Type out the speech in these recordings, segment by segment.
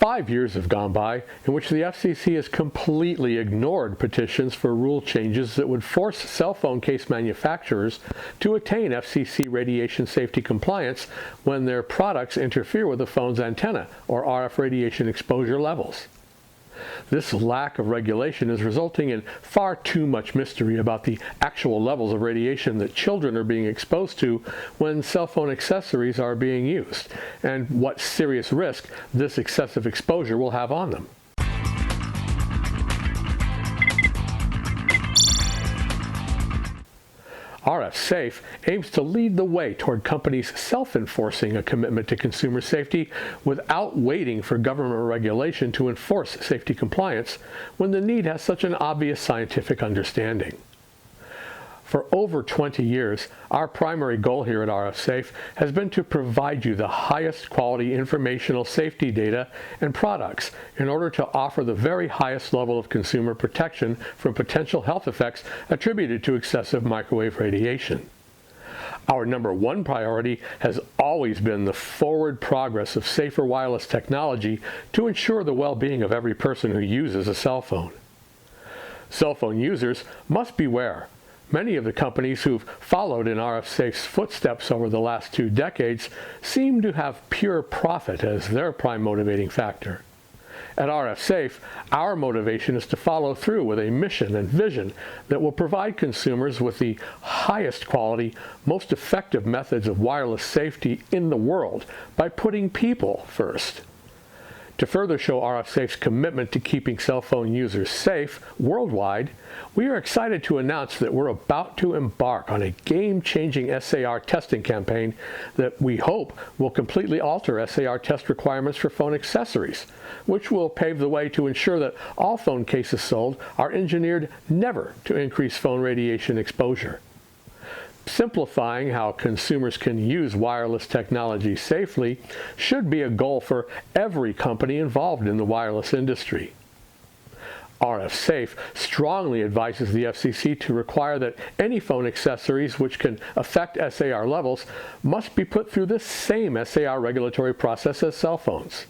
5 years have gone by in which the FCC has completely ignored petitions for rule changes that would force cell phone case manufacturers to attain FCC radiation safety compliance when their products interfere with the phone's antenna or RF radiation exposure levels. This lack of regulation is resulting in far too much mystery about the actual levels of radiation that children are being exposed to when cell phone accessories are being used, and what serious risk this excessive exposure will have on them. RF Safe aims to lead the way toward companies self-enforcing a commitment to consumer safety without waiting for government regulation to enforce safety compliance when the need has such an obvious scientific understanding. For over 20 years, our primary goal here at RF Safe has been to provide you the highest quality informational safety data and products in order to offer the very highest level of consumer protection from potential health effects attributed to excessive microwave radiation. Our number one priority has always been the forward progress of safer wireless technology to ensure the well-being of every person who uses a cell phone. Cell phone users must beware. Many of the companies who've followed in RF Safe's footsteps over the last 2 decades seem to have pure profit as their prime motivating factor. At RF Safe, our motivation is to follow through with a mission and vision that will provide consumers with the highest quality, most effective methods of wireless safety in the world by putting people first. To further show RF Safe's commitment to keeping cell phone users safe worldwide, we are excited to announce that we're about to embark on a game-changing SAR testing campaign that we hope will completely alter SAR test requirements for phone accessories, which will pave the way to ensure that all phone cases sold are engineered never to increase phone radiation exposure. Simplifying how consumers can use wireless technology safely should be a goal for every company involved in the wireless industry. RF Safe strongly advises the FCC to require that any phone accessories which can affect SAR levels must be put through this same SAR regulatory process as cell phones.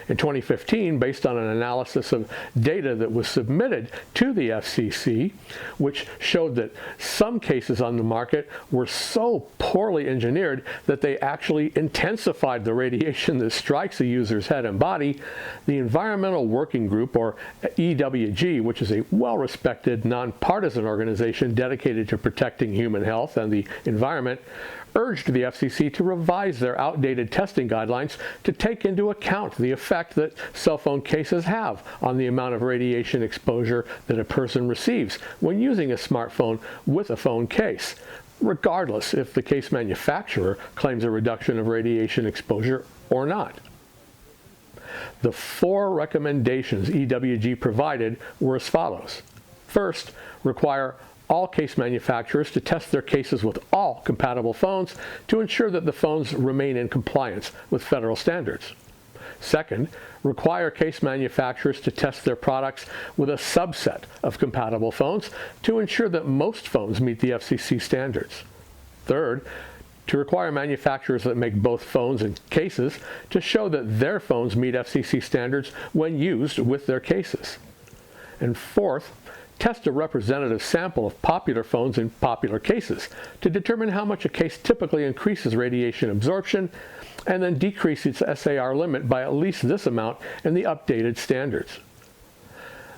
In 2015, based on an analysis of data that was submitted to the FCC, which showed that some cases on the market were so poorly engineered that they actually intensified the radiation that strikes a user's head and body, the Environmental Working Group, or EWG, which is a well-respected, nonpartisan organization dedicated to protecting human health and the environment, urged the FCC to revise their outdated testing guidelines to take into account the effect that cell phone cases have on the amount of radiation exposure that a person receives when using a smartphone with a phone case, regardless if the case manufacturer claims a reduction of radiation exposure or not. The 4 recommendations EWG provided were as follows. First, require all case manufacturers to test their cases with all compatible phones to ensure that the phones remain in compliance with federal standards. Second, require case manufacturers to test their products with a subset of compatible phones to ensure that most phones meet the FCC standards. Third, to require manufacturers that make both phones and cases to show that their phones meet FCC standards when used with their cases. And fourth, test a representative sample of popular phones in popular cases to determine how much a case typically increases radiation absorption, and then decrease its SAR limit by at least this amount in the updated standards.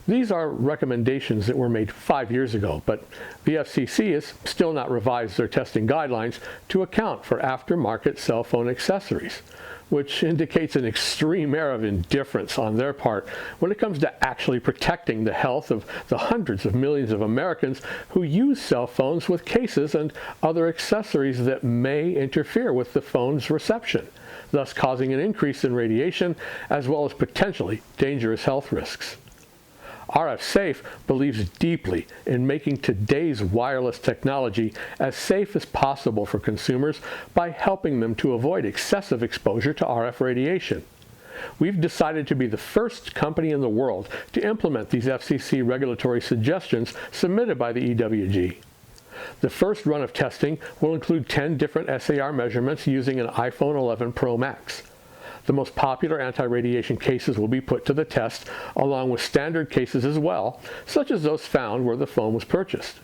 These are recommendations that were made 5 years ago, but the FCC has still not revised their testing guidelines to account for aftermarket cell phone accessories, which indicates an extreme air of indifference on their part when it comes to actually protecting the health of the hundreds of millions of Americans who use cell phones with cases and other accessories that may interfere with the phone's reception, thus causing an increase in radiation as well as potentially dangerous health risks. RF Safe believes deeply in making today's wireless technology as safe as possible for consumers by helping them to avoid excessive exposure to RF radiation. We've decided to be the first company in the world to implement these FCC regulatory suggestions submitted by the EWG. The first run of testing will include 10 different SAR measurements using an iPhone 11 Pro Max. The most popular anti-radiation cases will be put to the test, along with standard cases as well, such as those found where the phone was purchased.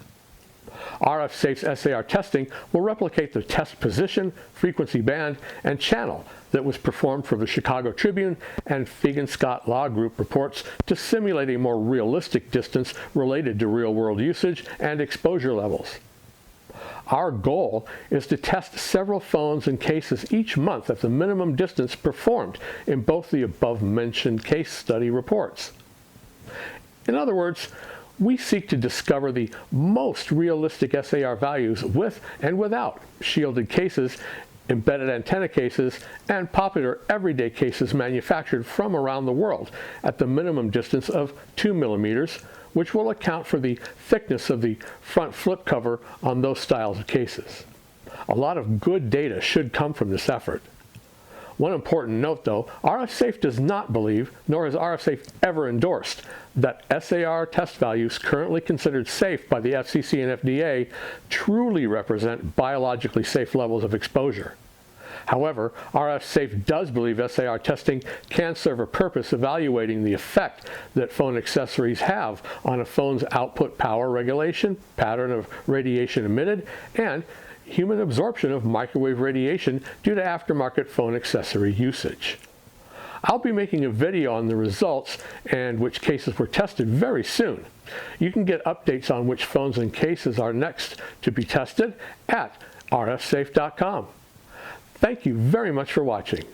RF Safe's SAR testing will replicate the test position, frequency band, and channel that was performed for the Chicago Tribune and Fegan-Scott Law Group reports to simulate a more realistic distance related to real-world usage and exposure levels. Our goal is to test several phones and cases each month at the minimum distance performed in both the above-mentioned case study reports. In other words, we seek to discover the most realistic SAR values with and without shielded cases, embedded antenna cases, and popular everyday cases manufactured from around the world at the minimum distance of 2 millimeters, which will account for the thickness of the front flip cover on those styles of cases. A lot of good data should come from this effort. One important note though, RF Safe does not believe, nor has RF Safe ever endorsed, that SAR test values currently considered safe by the FCC and FDA truly represent biologically safe levels of exposure. However, RF Safe does believe SAR testing can serve a purpose evaluating the effect that phone accessories have on a phone's output power regulation, pattern of radiation emitted, and human absorption of microwave radiation due to aftermarket phone accessory usage. I'll be making a video on the results and which cases were tested very soon. You can get updates on which phones and cases are next to be tested at rfsafe.com. Thank you very much for watching.